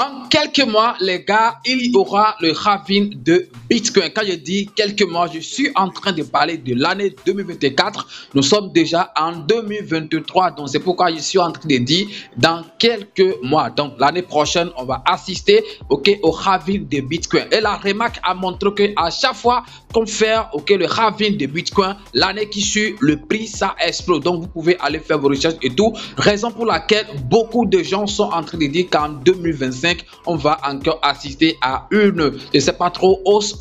En quelques mois, les gars, il y aura le halving de Bitcoin. Quand je dis quelques mois, je suis en train de parler de l'année 2024. Nous sommes déjà en 2023. Donc, c'est pourquoi je suis en train de dire dans quelques mois. Donc, l'année prochaine, on va assister au halving de Bitcoin. Et la remarque a montré qu'à chaque fois qu'on fait le halving de Bitcoin, l'année qui suit, le prix, ça explose. Donc, vous pouvez aller faire vos recherches et tout. Raison pour laquelle beaucoup de gens sont en train de dire qu'en 2025, on va encore assister à une, je sais pas trop, hausse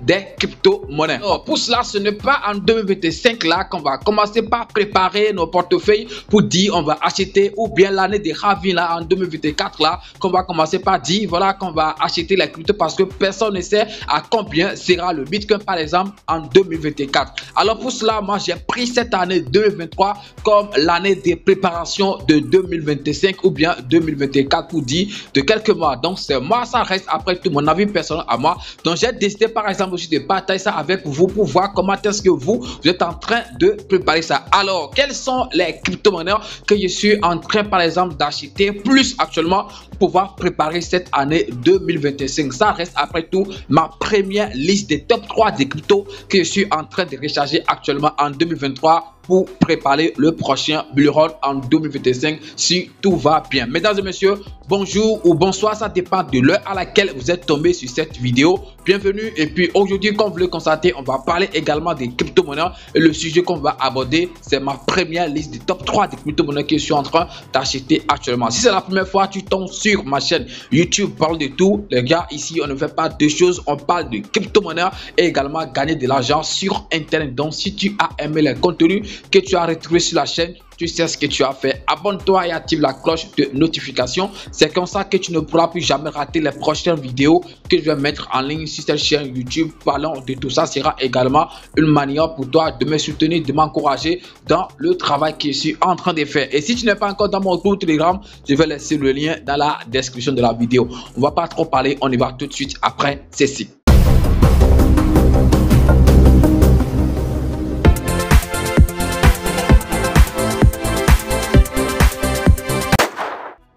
des crypto-monnaies. Pour cela, ce n'est pas en 2025 là qu'on va commencer par préparer nos portefeuilles pour dire on va acheter, ou bien l'année des halving là en 2024 là qu'on va commencer par dire voilà qu'on va acheter les cryptos, parce que personne ne sait à combien sera le Bitcoin par exemple en 2024. Alors pour cela, moi j'ai pris cette année 2023 comme l'année des préparations de 2025 ou bien 2024 pour dire de quelques mois. Donc c'est moi, ça reste après tout mon avis personnel à moi. Donc j'ai décidé par exemple aussi de partager ça avec vous pour voir comment est-ce que vous êtes en train de préparer ça. Alors quelles sont les crypto-monnaies que je suis en train par exemple d'acheter plus actuellement pour pouvoir préparer cette année 2025? Ça reste après tout ma première liste des top 3 des cryptos que je suis en train de recharger actuellement en 2023 pour préparer le prochain bull run en 2025 si tout va bien. Mesdames et messieurs, bonjour ou bonsoir, ça dépend de l'heure à laquelle vous êtes tombé sur cette vidéo. Bienvenue. Et puis aujourd'hui, comme vous le constatez, on va parler également des crypto-monnaies, et le sujet qu'on va aborder, c'est ma première liste des top 3 des crypto-monnaies que je suis en train d'acheter actuellement. Si c'est la première fois tu tombes sur ma chaîne YouTube Parle de tout, les gars, ici on ne fait pas deux choses, on parle de crypto-monnaies et également gagner de l'argent sur internet. Donc si tu as aimé les contenus que tu as retrouvé sur la chaîne, tu sais ce que tu as fait. Abonne-toi et active la cloche de notification. C'est comme ça que tu ne pourras plus jamais rater les prochaines vidéos que je vais mettre en ligne sur cette chaîne YouTube. Parlant de tout ça sera également une manière pour toi de me soutenir, de m'encourager dans le travail que je suis en train de faire. Et si tu n'es pas encore dans mon groupe Telegram, je vais laisser le lien dans la description de la vidéo. On va pas trop parler, on y va tout de suite après ceci.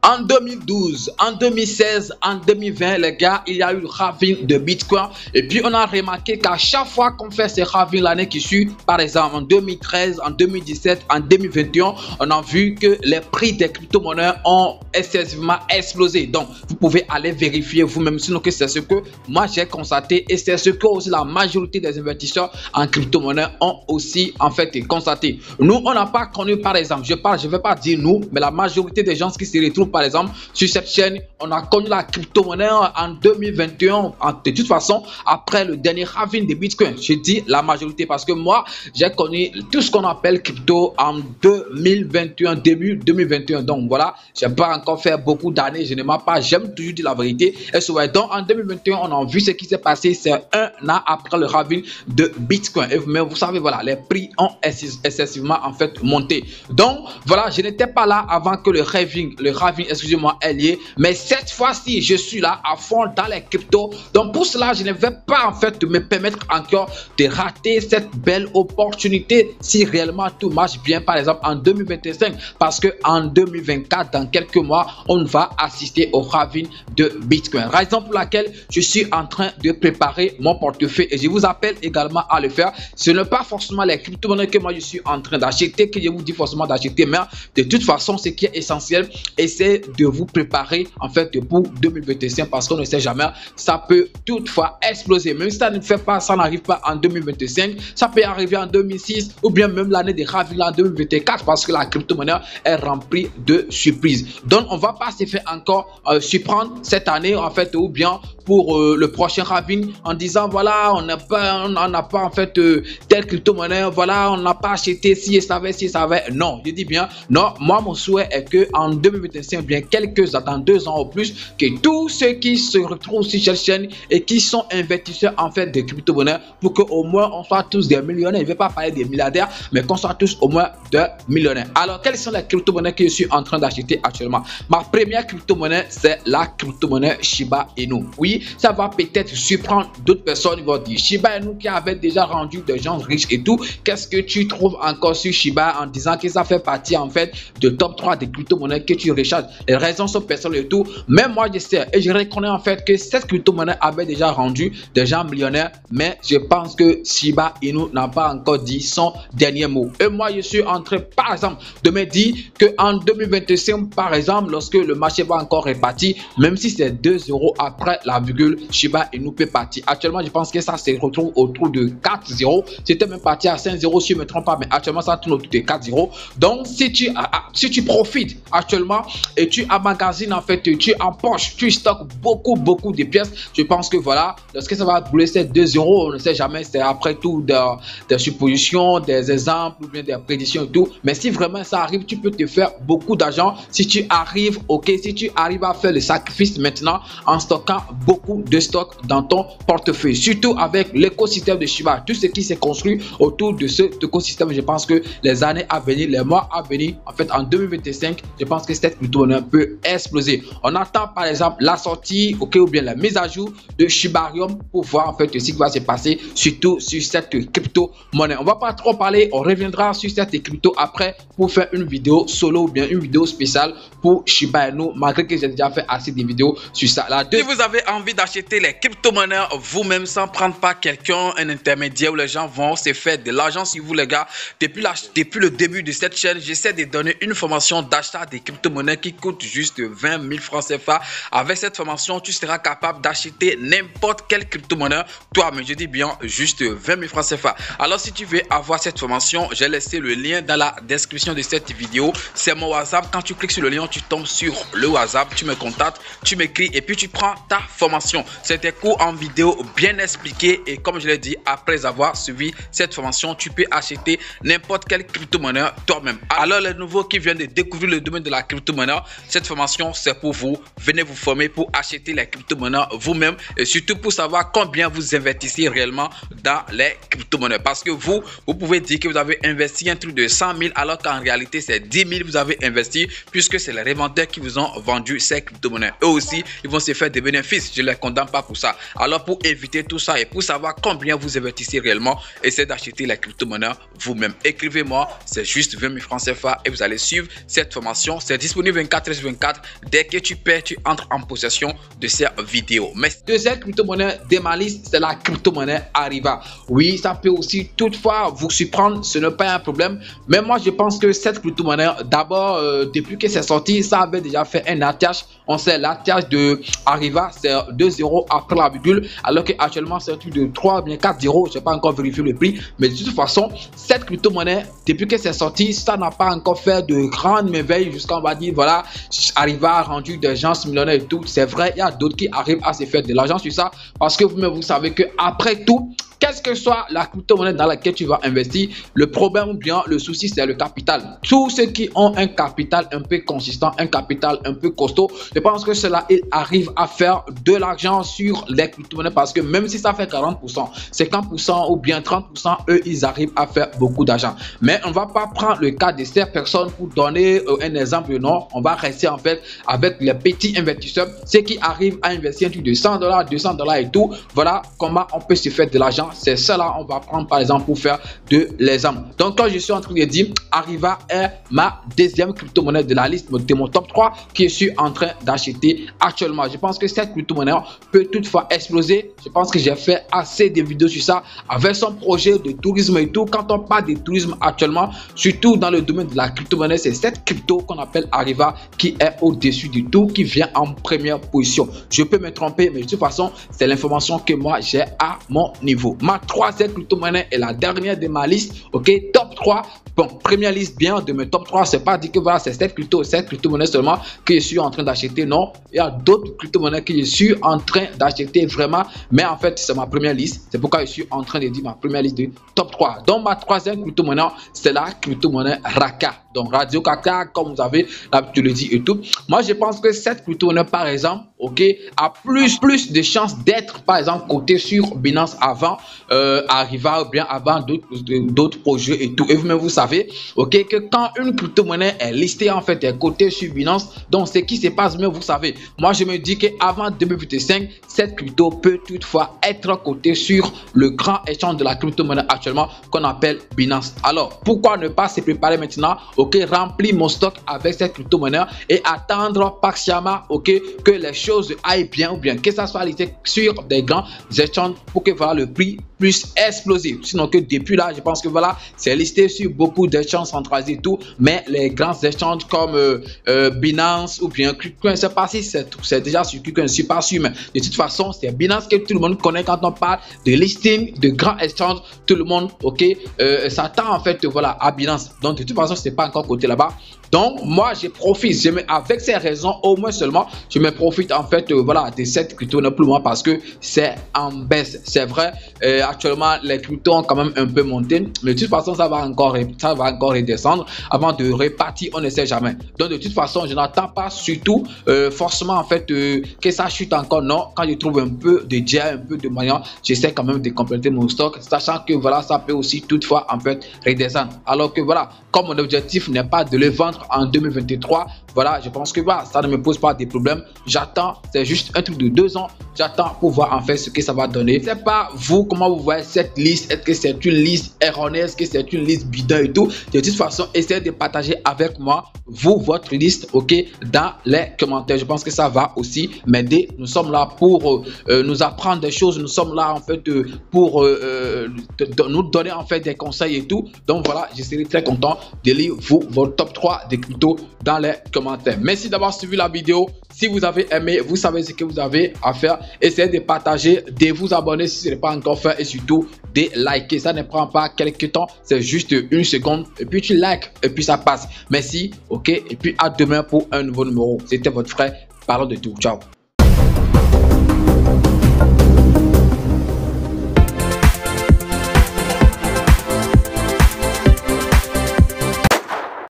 En 2012, en 2016, en 2020, les gars, il y a eu le halving de Bitcoin. Et puis, on a remarqué qu'à chaque fois qu'on fait ce halving l'année qui suit, par exemple, en 2013, en 2017, en 2021, on a vu que les prix des crypto-monnaies ont excessivement explosé. Donc, vous pouvez aller vérifier vous-même, sinon que c'est ce que moi j'ai constaté. Et c'est ce que aussi la majorité des investisseurs en crypto-monnaies ont aussi en fait constaté. Nous, on n'a pas connu, par exemple, je ne vais pas dire nous, mais la majorité des gens qui se retrouvent par exemple sur cette chaîne, on a connu la crypto-monnaie en 2021 de toute façon après le dernier halving de Bitcoin. Je dis la majorité parce que moi j'ai connu tout ce qu'on appelle crypto en 2021, début 2021. Donc voilà, j'ai pas encore fait beaucoup d'années, je ne mens pas, j'aime toujours dire la vérité. Et souvent, donc en 2021 on a vu ce qui s'est passé, c'est un an après le halving de Bitcoin. Mais vous savez, voilà, les prix ont excessivement en fait monté. Donc voilà, je n'étais pas là avant que le halving excusez-moi, est lié, mais cette fois-ci je suis là à fond dans les cryptos. Donc pour cela, je ne vais pas en fait me permettre encore de rater cette belle opportunité si réellement tout marche bien, par exemple en 2025, parce que en 2024, dans quelques mois, on va assister au halving de Bitcoin. Raison pour laquelle je suis en train de préparer mon portefeuille et je vous appelle également à le faire. Ce n'est pas forcément les crypto-monnaies que moi je suis en train d'acheter que je vous dis forcément d'acheter, mais de toute façon, ce qui est essentiel, et c'est de vous préparer en fait pour 2025, parce qu'on ne sait jamais, ça peut toutefois exploser. Même si ça ne fait pas, ça n'arrive pas en 2025, ça peut arriver en 2006 ou bien même l'année des halving en 2024, parce que la crypto-monnaie est remplie de surprises. Donc on va pas se faire encore surprendre cette année en fait, ou bien pour le prochain halving en disant voilà, on n'a pas en fait telle crypto-monnaie, voilà, on n'a pas acheté si et ça avait. Non, je dis bien non, moi mon souhait est que en 2025, bien quelques dans 2 ans ou plus, que tous ceux qui se retrouvent sur cette chaîne et qui sont investisseurs en fait de crypto-monnaies, pour que au moins on soit tous des millionnaires. Je ne vais pas parler des milliardaires, mais qu'on soit tous au moins des millionnaires. Alors quelles sont les crypto-monnaies que je suis en train d'acheter actuellement? Ma première crypto-monnaie, c'est la crypto-monnaie Shiba Inu. Oui, ça va peut-être surprendre d'autres personnes. Ils vont dire Shiba Inu qui avait déjà rendu des gens riches et tout, qu'est-ce que tu trouves encore sur Shiba, en disant que ça fait partie en fait de top 3 des crypto-monnaies que tu recharges? Les raisons sont personnelles et tout. Mais moi, je sais et je reconnais en fait que cette crypto-monnaie avait déjà rendu des gens millionnaires. Mais je pense que Shiba Inu n'a pas encore dit son dernier mot. Et moi, je suis en train, par exemple, de me dire qu'en 2025, par exemple, lorsque le marché va encore répartir, même si c'est 2 € après la virgule, Shiba Inu peut partir. Actuellement, je pense que ça se retrouve autour de 4 0. C'était même parti à 5 0 si je ne me trompe pas, mais actuellement, ça tourne autour de 4 0. Donc, si tu profites actuellement et tu emmagasines, en fait, tu empoches, tu stockes beaucoup de pièces, je pense que voilà, lorsque ça va brûler ces 2 €, on ne sait jamais, c'est après tout des suppositions, des exemples, ou bien des prédictions et tout. Mais si vraiment ça arrive, tu peux te faire beaucoup d'argent si tu arrives, si tu arrives à faire le sacrifice maintenant en stockant beaucoup de stocks dans ton portefeuille, surtout avec l'écosystème de Shiba, tout ce qui s'est construit autour de cet écosystème. Je pense que les années à venir, les mois à venir, en fait en 2025, je pense que cette crypto-monnaie peut exploser. On attend par exemple la sortie, ou bien la mise à jour de Shibarium pour voir en fait ce qui va se passer, surtout sur cette crypto-monnaie. On va pas trop parler, on reviendra sur cette crypto après pour faire une vidéo solo ou bien une vidéo spéciale pour Shiba Inu, malgré que j'ai déjà fait assez de vidéos sur ça. Si vous avez envie d'acheter les crypto-monnaies vous-même sans prendre pas quelqu'un, un intermédiaire où les gens vont se faire de l'argent sur vous les gars, depuis le début de cette chaîne, j'essaie de donner une formation d'achat des crypto-monnaies qui coûte juste 20 000 francs CFA. Avec cette formation, tu seras capable d'acheter n'importe quelle crypto-monnaie, toi, mais je dis bien juste 20 000 francs CFA. Alors si tu veux avoir cette formation, j'ai laissé le lien dans la description de cette vidéo. C'est mon WhatsApp. Quand tu cliques sur le lien, tu tombes sur le WhatsApp, tu me contactes, tu m'écris et puis tu prends ta formation. C'est des cours en vidéo bien expliqués et comme je l'ai dit, après avoir suivi cette formation, tu peux acheter n'importe quelle crypto-monnaie toi-même. Alors les nouveaux qui viennent de découvrir le domaine de la crypto-monnaie, cette formation c'est pour vous. Venez vous former pour acheter les crypto-monnaies vous-même et surtout pour savoir combien vous investissez réellement dans les crypto-monnaies. Parce que vous pouvez dire que vous avez investi un truc de 100 000 alors qu'en réalité c'est 10 000 vous avez investi puisque c'est les revendeurs qui vous ont vendu ces crypto-monnaies. Eux aussi, ils vont se faire des bénéfices. Je ne les condamne pas pour ça. Alors pour éviter tout ça et pour savoir combien vous investissez réellement, essayez d'acheter les crypto-monnaies vous-même. Écrivez-moi, c'est juste 20 000 francs CFA et vous allez suivre cette formation. C'est disponible 24/24. Dès que tu paies, tu entres en possession de ces vidéos. Mais deuxième crypto-monnaie de ma liste, c'est la crypto-monnaie Ariva. Oui, ça peut aussi toutefois vous surprendre, ce n'est pas un problème. Mais moi, je pense que cette crypto-monnaie, d'abord, depuis que c'est sorti, ça avait déjà fait un ATH. On sait l'ATH de Ariva, c'est 2 € après la virgule, alors qu'actuellement, c'est un truc de 3 bien 4 €. Je n'ai pas encore vérifié le prix. Mais de toute façon, cette crypto-monnaie, depuis que c'est sorti, ça n'a pas encore fait de grandes merveilles jusqu'à, on va dire, voilà, Ariva a rendu des gens millionnaires et tout. C'est vrai, il y a d'autres qui arrivent à se faire de l'argent sur ça parce que vous-même, vous savez que après tout, quelle que soit la crypto-monnaie dans laquelle tu vas investir, le problème ou bien le souci, c'est le capital. Tous ceux qui ont un capital un peu consistant, un capital un peu costaud, je pense que cela, ils arrivent à faire de l'argent sur les crypto-monnaies parce que même si ça fait 40%, 50% ou bien 30%, eux, ils arrivent à faire beaucoup d'argent. Mais on ne va pas prendre le cas de ces personnes pour donner un exemple. Non, on va rester en fait avec les petits investisseurs, ceux qui arrivent à investir un truc de 100 $, 200 $ et tout. Voilà comment on peut se faire de l'argent. C'est cela on va prendre par exemple pour faire de l'exemple. Donc quand je suis en train de dire Ariva est ma deuxième crypto-monnaie de la liste de mon top 3 que je suis en train d'acheter actuellement. Je pense que cette crypto-monnaie peut toutefois exploser. Je pense que j'ai fait assez de vidéos sur ça avec son projet de tourisme et tout. Quand on parle de tourisme actuellement, surtout dans le domaine de la crypto-monnaie, c'est cette crypto qu'on appelle Ariva qui est au-dessus du tout, qui vient en première position. Je peux me tromper, mais de toute façon, c'est l'information que moi j'ai à mon niveau. Ma troisième crypto-monnaie est la dernière de ma liste, ok, top 3. Bon, première liste bien de mes top 3, c'est pas dit que voilà, c'est cette crypto-monnaie seulement que je suis en train d'acheter. Non, il y a d'autres crypto-monnaies que je suis en train d'acheter vraiment, mais en fait, c'est ma première liste. C'est pourquoi je suis en train de dire ma première liste de top 3. Donc, ma troisième crypto-monnaie, c'est la crypto-monnaie Raka. Donc, Radio Kaka, comme vous avez l'habitude de le dire et tout. Moi, je pense que cette crypto-monnaie, par exemple, ok, a plus de chances d'être par exemple coté sur Binance avant Arriva ou bien avant d'autres projets et tout. Et vous-même vous savez, ok, que quand une crypto-monnaie est listée en fait, est cotée sur Binance, donc ce qui se passe, mais vous savez, moi je me dis qu'avant 2025, cette crypto peut toutefois être cotée sur le grand échange de la crypto-monnaie actuellement qu'on appelle Binance. Alors pourquoi ne pas se préparer maintenant, ok, remplir mon stock avec cette crypto-monnaie et attendre patiemment, ok, que les choses aillent bien, ou bien que ça soit listé sur des grands échanges pour que voilà le prix puisse exploser. Sinon que depuis là, je pense que voilà, c'est listé sur beaucoup d'échanges centralisés et tout, mais les grands échanges comme Binance ou bien KuCoin, je sais pas si c'est déjà sur KuCoin, je suis pas sûr, mais de toute façon c'est Binance que tout le monde connaît. Quand on parle de listing de grands échanges, tout le monde, ok, s'attend en fait voilà à Binance. Donc de toute façon c'est pas encore côté là-bas. Donc moi je profite, avec ces raisons au moins seulement, je me profite en fait voilà de cette crypto pour moi parce que c'est en baisse. C'est vrai, actuellement les cryptos ont quand même un peu monté, mais de toute façon ça va encore redescendre avant de repartir, on ne sait jamais. Donc de toute façon je n'attends pas surtout forcément en fait que ça chute encore. Non, quand je trouve un peu de dia, un peu de moyen, j'essaie quand même de compléter mon stock, sachant que voilà ça peut aussi toutefois en fait redescendre. Alors que voilà, comme mon objectif n'est pas de le vendre en 2023, voilà, je pense que voilà, ça ne me pose pas de problème. J'attends, c'est juste un truc de 2 ans, j'attends pour voir en fait ce que ça va donner. Je sais pas vous comment vous voyez cette liste, est-ce que c'est une liste erronée, est-ce que c'est une liste bidon et tout. De toute façon, essayez de partager avec moi votre liste, ok, dans les commentaires. Je pense que ça va aussi m'aider. Nous sommes là pour nous apprendre des choses, nous sommes là en fait pour nous donner en fait des conseils et tout. Donc voilà, je serai très content de lire votre top 3 des cryptos dans les commentaires. Merci d'avoir suivi la vidéo. Si vous avez aimé, vous savez ce que vous avez à faire. Essayez de partager, de vous abonner si ce n'est pas encore fait et surtout de liker. Ça ne prend pas quelques temps, c'est juste 1 seconde et puis tu likes et puis ça passe. Merci, ok, et puis à demain pour un nouveau numéro. C'était votre frère, parlons de tout. Ciao.